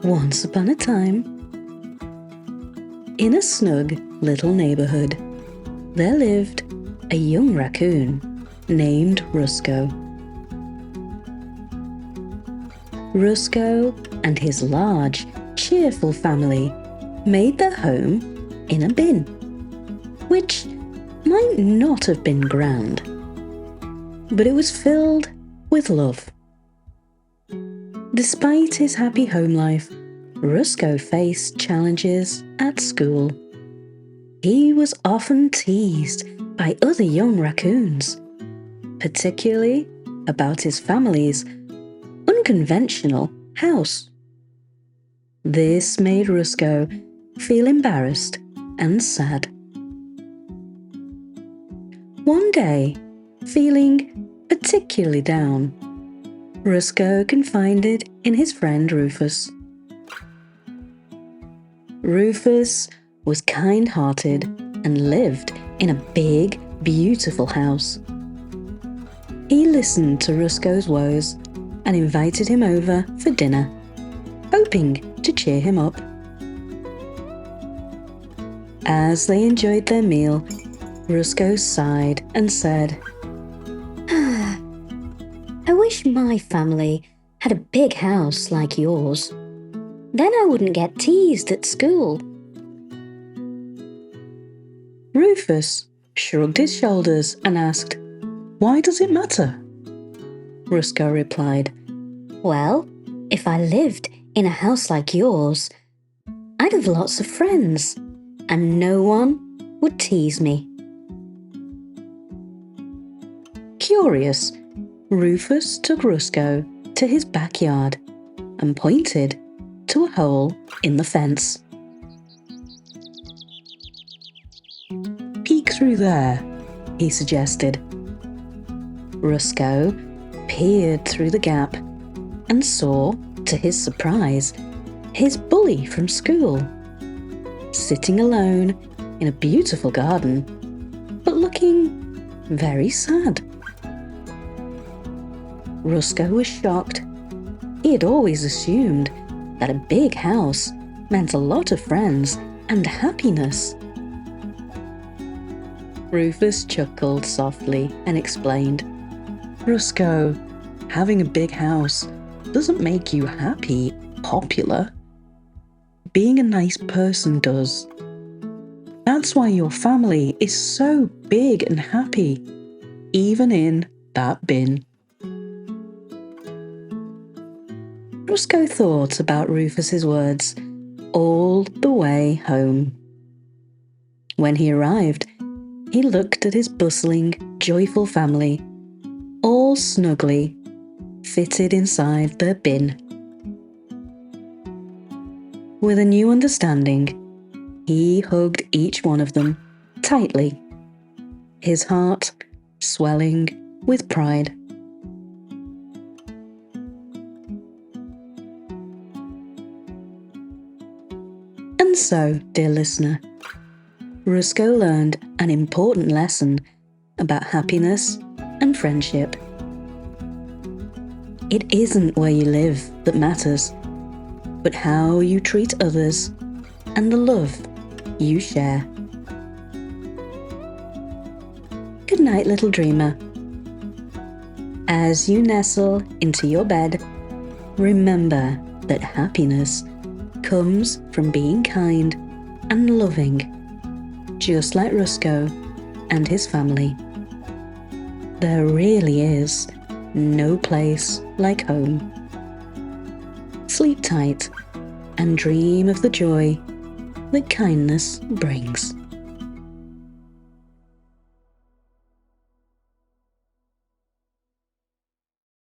Once upon a time, in a snug little neighborhood, there lived a young raccoon named Rusco. Rusco and his large, cheerful family made their home in a bin, which might not have been grand, but it was filled with love. Despite his happy home life, Rusco faced challenges at school. He was often teased by other young raccoons, particularly about his family's unconventional house. This made Rusco feel embarrassed and sad. One day, feeling particularly down, Rusco confided in his friend Rufus. Rufus was kind-hearted and lived in a big, beautiful house. He listened to Rusco's woes and invited him over for dinner, hoping to cheer him up. As they enjoyed their meal, Rusco sighed and said, "I wish my family had a big house like yours. Then I wouldn't get teased at school." Rufus shrugged his shoulders and asked, "Why does it matter?" Rusco replied, "Well, if I lived in a house like yours, I'd have lots of friends, and no one would tease me." Curious, Rufus took Rusco to his backyard and pointed to a hole in the fence. "Peek through there," he suggested. Rusco peered through the gap and saw, to his surprise, his bully from school, sitting alone in a beautiful garden, but looking very sad. Rusco was shocked. He had always assumed that a big house meant a lot of friends and happiness. Rufus chuckled softly and explained, "Rusco, having a big house doesn't make you happy, popular. Being a nice person does. That's why your family is so big and happy, even in that bin." Rusco thought about Rufus's words all the way home. When he arrived, he looked at his bustling, joyful family, all snugly fitted inside their bin. With a new understanding, he hugged each one of them tightly, his heart swelling with pride. And so, dear listener, Rusco learned an important lesson about happiness and friendship. It isn't where you live that matters, but how you treat others and the love you share. Good night, little dreamer. As you nestle into your bed, remember that happiness comes from being kind and loving, just like Rusco and his family. There really is no place like home. Sleep tight and dream of the joy that kindness brings.